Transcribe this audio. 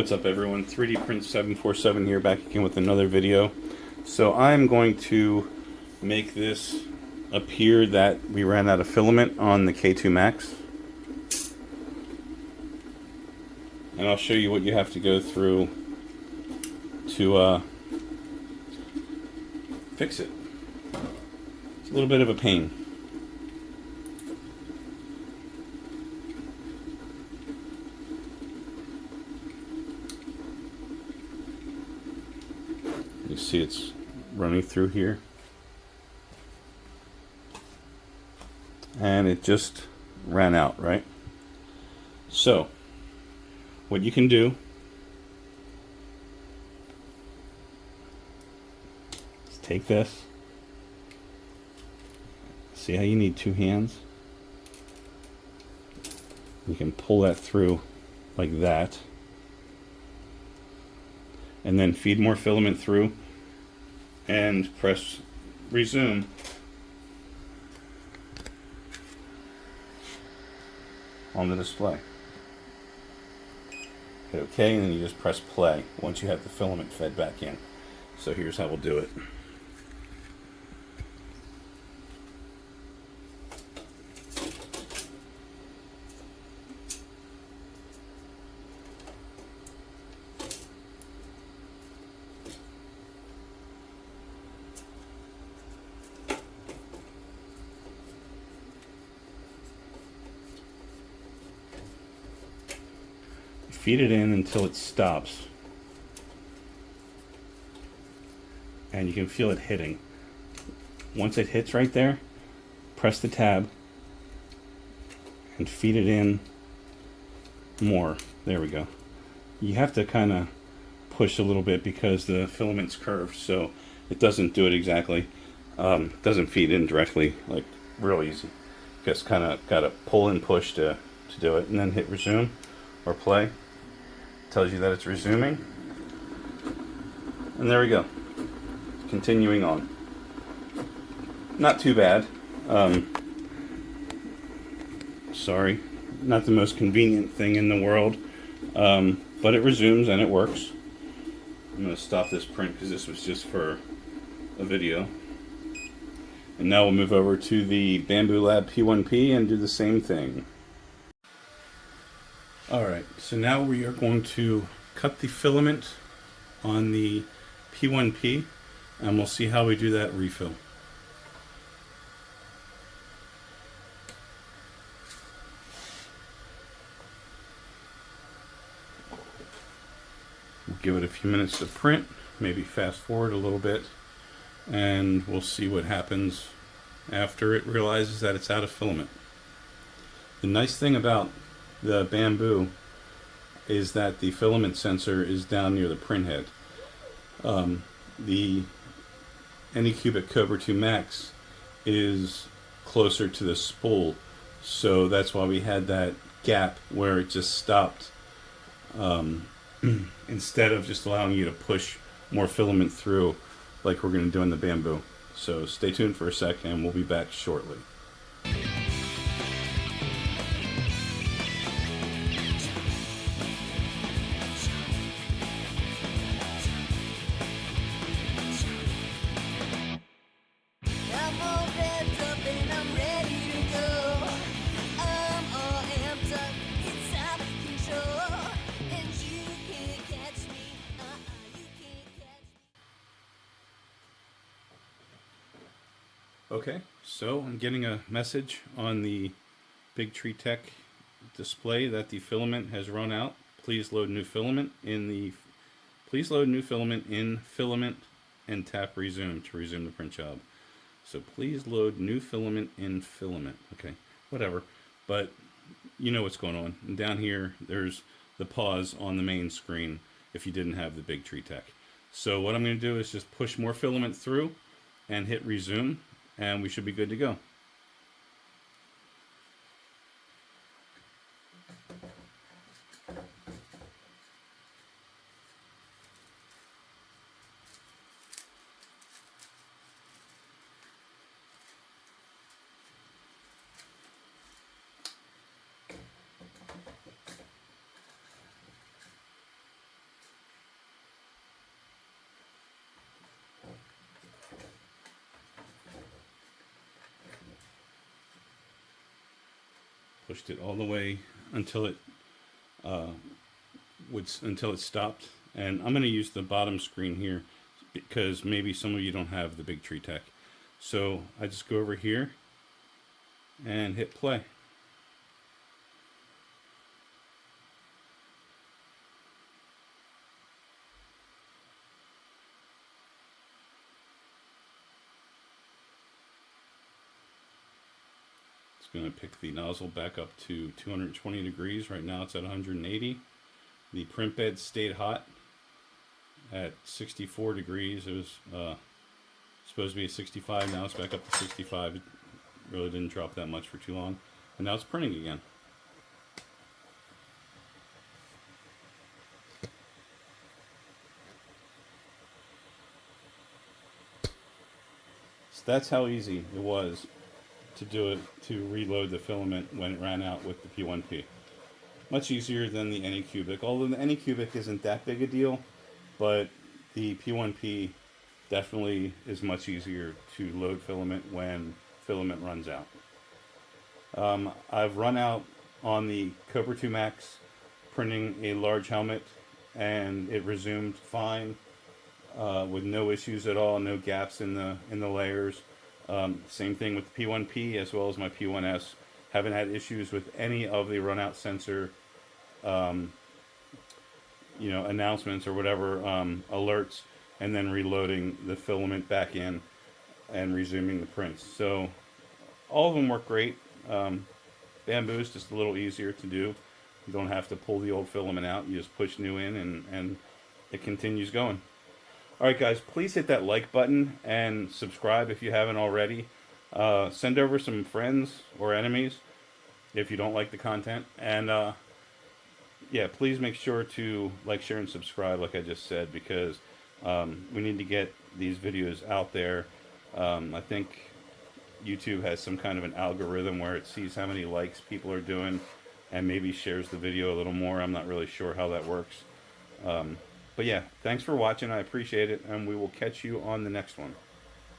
What's up everyone, 3D Print 747 here, back again with another video. So I'm going to make this appear that we ran out of filament on the K2 Max. And I'll show you what you have to go through to fix it. It's a little bit of a pain. You see it's running through here. And it just ran out, right? So, what you can do is take this. See how you need two hands? You can pull that through like that. And then feed more filament through and press resume. On the display. Hit OK, and then you just press play once you have the filament fed back in. So here's how we'll do it. Feed it in until it stops, and you can feel it hitting. Once it hits right there, press the tab and feed it in more. There we go. You have to kind of push a little bit because the filament's curved, so it doesn't do it exactly. Doesn't feed in directly, like real easy. Just kind of got to pull and push to do it, and then hit resume or play. Tells you that it's resuming, and there we go. Continuing on. Not too bad. Sorry, not the most convenient thing in the world, but it resumes and it works. I'm going to stop this print because this was just for a video. And now we'll move over to the Bambu Lab P1P and do the same thing. Alright, so now we are going to cut the filament on the P1P, and we'll see how we do that refill. We'll give it a few minutes to print, maybe fast forward a little bit, and we'll see what happens after it realizes that it's out of filament. The nice thing about the Bambu is that the filament sensor is down near the print head. The Anycubic Kobra 2 Max is closer to the spool, so that's why we had that gap where it just stopped, instead of just allowing you to push more filament through like we're going to do in the Bambu. So stay tuned for a second and we'll be back shortly. Okay, so I'm getting a message on the Big Tree Tech display that the filament has run out. Please load new filament in filament and tap resume to resume the print job. So please load new filament in filament. Okay, whatever. But you know what's going on. And down here there's the pause on the main screen if you didn't have the Big Tree Tech. So what I'm going to do is just push more filament through and hit resume, and we should be good to go. Pushed it all the way until it until it stopped. And I'm going to use the bottom screen here because maybe some of you don't have the big tree tech. So I just go over here and hit play. It's going to pick the nozzle back up to 220 degrees. Right now it's at 180. The print bed stayed hot at 64 degrees. It was supposed to be at 65. Now it's back up to 65. It really didn't drop that much for too long. And now it's printing again. So that's how easy it was to do it, to reload the filament when it ran out with the P1P. Much easier than the Anycubic, although the Anycubic isn't that big a deal, but the P1P definitely is much easier to load filament when filament runs out. I've run out on the Kobra 2 Max printing a large helmet, and it resumed fine with no issues at all, no gaps in the layers. Same thing with the P1P as well as my P1S. Haven't had issues with any of the Runout sensor, announcements or whatever, alerts, and then reloading the filament back in and resuming the prints. So all of them work great. Bambu is just a little easier to do. You don't have to pull the old filament out. You just push new in and it continues going. Alright guys, please hit that like button and subscribe if you haven't already. Send over some friends or enemies if you don't like the content. And yeah, please make sure to like, share, and subscribe like I just said, because we need to get these videos out there. I think YouTube has some kind of an algorithm where it sees how many likes people are doing and maybe shares the video a little more. I'm not really sure how that works. But yeah, thanks for watching. I appreciate it, and we will catch you on the next one.